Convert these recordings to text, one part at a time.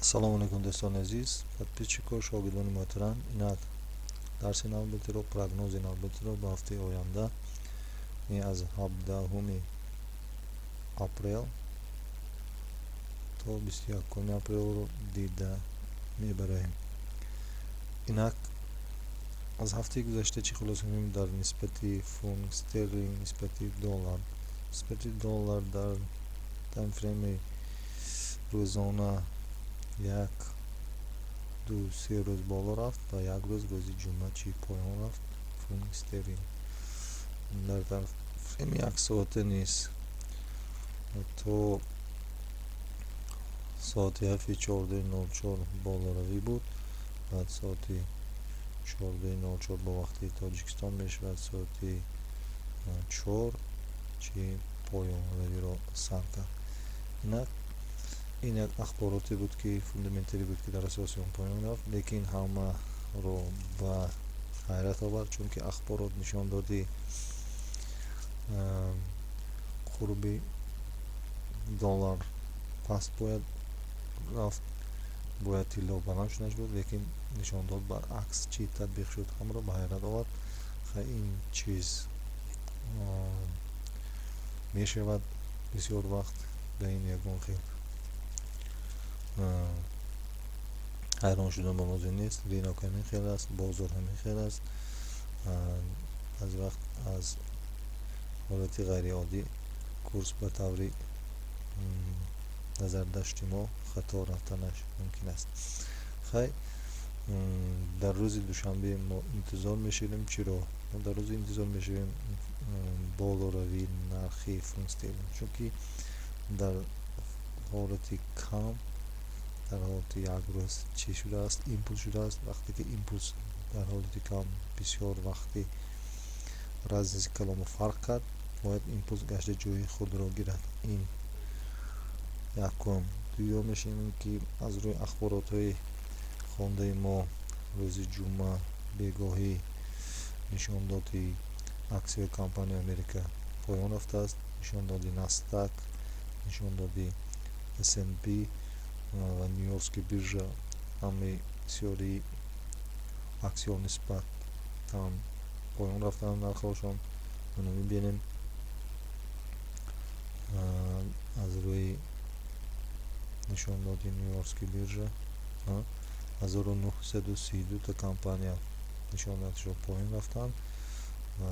салому алейкум дӯстони азиз, подписчикҳо, шогирдони муҳтарам. Инак дарси навбатиро, прогнози навбатиро ба ҳафтаи оянда аз 17 апрел то 21 апрелро дида мебароем. Инак аз ҳафтаи гузашта чӣ хулоса меёбем дар нисбати фунт стерлинг нисбати доллар. Нисбати доллар дар таймфрейми рӯзона 1-2-3 рӯз боло рафт ва як рӯз рӯзи ҷумъа чӣ поён рафт фунт стерлинг. Дар таймфрейми як соата низ то соати 7:14:04 болоравӣ буд. баъд соати 14:04 ба вақти Тоҷикистон мешавад, соати 4 чӣ поёнравиро сар кард. ин як ахбороте буд ки фундаменталӣ буд ки дар асоси он поён рафт, лекин ҳамаро ба ҳайрат овард, чунки ахборот нишондоди қурби доллар паст бояд рафт, бояд тилло баланд шудаш буд, лекин нишондод баръакс чӣ татбиқ шуд, ҳамаро ба ҳайрат овард. ин чиз мешавад бисёр вақт ба ин ягон хел ҳайрон шудан ба лозим нест. ринок ҳамин хел аст, бозор ҳамин хел аст. баъзе вақт аз ҳолати ғайриоддӣ курс ба таври назардашти мо хато рафтанаш мумкин аст. дар рӯзи душанбе мо интизор мешавем. Чиро мо дар рӯзи интизор мешавем болоравии нархи фунт стерлинг, чунки дар ҳолати кам, дар ҳолати як рӯз чӣ шудааст, импулс шудааст. вақте ки импулс дар ҳолати кам бисёр вақти раззи каломо фарқ кард, бояд импулс гашта ҷои худро гирад. ин якум. дуюмеш ин ки аз рӯи ахборотҳои хондаи мо рӯзи ҷумъа бегоҳӣ нишондоди аксияи компанияи Америка поён рафтааст. нишондоди Nasdaq, нишондоди S&P ва Нью-Йоркски биржа ҳамаи сиёрии аксиё нисбат там поён рафтаанд нархҳошон. мо мебинем аз рӯи нишондоди Нью-Йоркски биржа 1932 компания нишондодашон поён рафтанд ва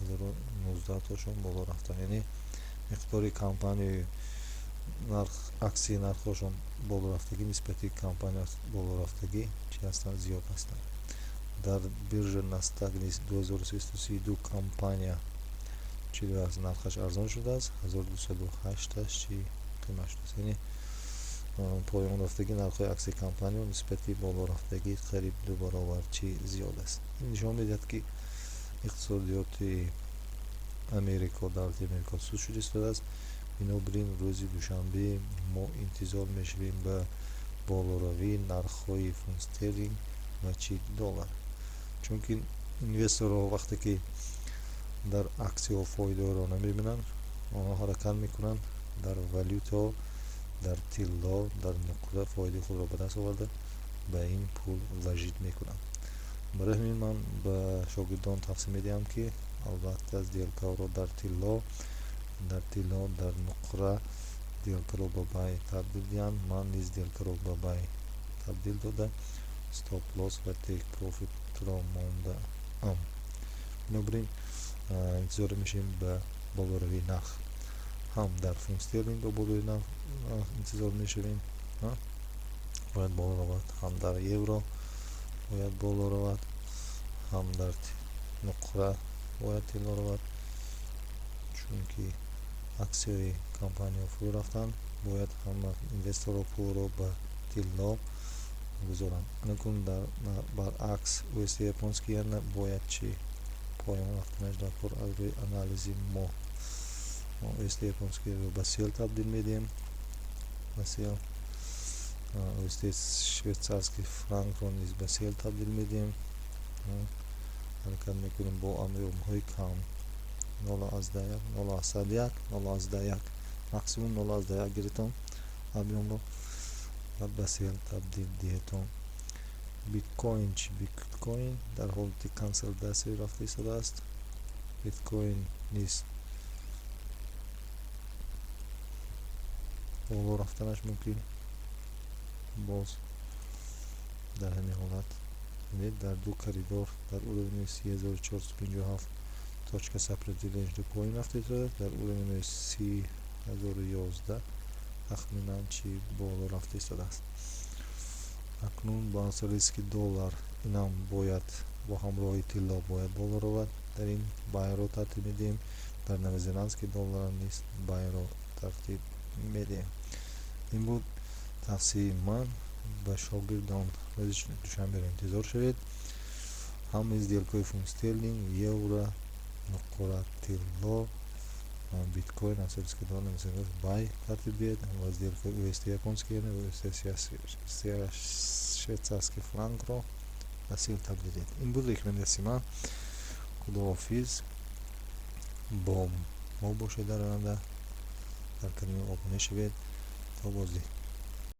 1019тошон боло рафтанд. яъне миқдори компанияи аксияи нархҳошон болорафтагӣ нисбати компания болорафтагӣ чӣ ҳастанд, зиёд ҳастанд. дар биржа Nasdaq низ 2332 компания чило аст нархаш арзон шудааст, 1208таш чӣ қимат шудааст. яъне поён рафтагии нархҳои аксияи компанияҳо нисбати болорафтагӣ қариб 2 баробар чӣ зиёд аст. ин нишон медиҳад ки иқтисодиёти Америка, давлати Америка суст шуда истодааст. бинобар ин рӯзи душанбе мо интизор мешавем ба болоравии нархҳои фунт стерлинг ва чӣ доллар, чунки инвесторҳо вақте ки дар аксияҳо фоидаро намебинанд, онҳо ҳаракат мекунанд дар валютаҳо, дар тилло, дар нуқда фоидаи худро ба даст оварда ба ин пул ваҷид мекунанд. барои ҳамин ман ба шогирдон тавсия медиҳам ки албатта сделкаҳоро дар тилло, дар нуқра сделкаро ба бай табдил диҳанд. ман низ сделкаро ба бай табдил дода стоп лосс ва тейк профитро мондаам. бинобар ин интизор мешавем ба болоравии нарх. ҳам дар фунт стерлинг ба болоравии нарх интизор мешавем, бояд боло равад, ҳам дар евро бояд боло равад, ҳам дар нуқра бояд тилло равад, чунки аксияи компанияҳо фурӯ рафтанд. бояд ҳама инвесторҳо пулро ба тилло гузоранд. анакун баръакс USD японски йена бояд чӣ поён рафтанаш дар кор аз рӯи анализи мо USD японскиро ба сел табдил медиҳем. ба сел USD швейтсарски франкро низ ба сел табдил медиҳем. ҳаракат мекунем бо объёмҳои кам 0,1, 0,1, максимум 0,1 гирифтам объёмро. ва ба сел табдил диҳетон. биткоин чи биткоин дар ҳолати консолидатсия рафта истодааст. биткоин низ боло рафтанаш мумкин боз дар ҳамин ҳолат дар ду коридор дар уровни 3457 точка сопротивления поин рафта истодааст. дар уровни 30011 тахминан чи боло рафта истодааст. акнун ба асоси риски доллар инам бояд бо ҳамроҳи тилло бояд боло равад. дар ин байро тартиб медиҳем. дар новозеландский доллар низ байро тартиб медиҳем. ин буд тавсияи ман ба шогирдон. рӯзи душанберо интизор шавед. ҳамаи сделкаҳои фунт стерлинг, евро, нуқора тилло, биткоин асоси риски доллар бай тартиб диҳед ва сделкаи USD японский йен ва USD швейтсарский франкро ба сил табдил диҳед. ин буд рекомендасияи ман. худоҳофиз. бо мо бошед дар оянда. дар канали обуна шавед. то бозди.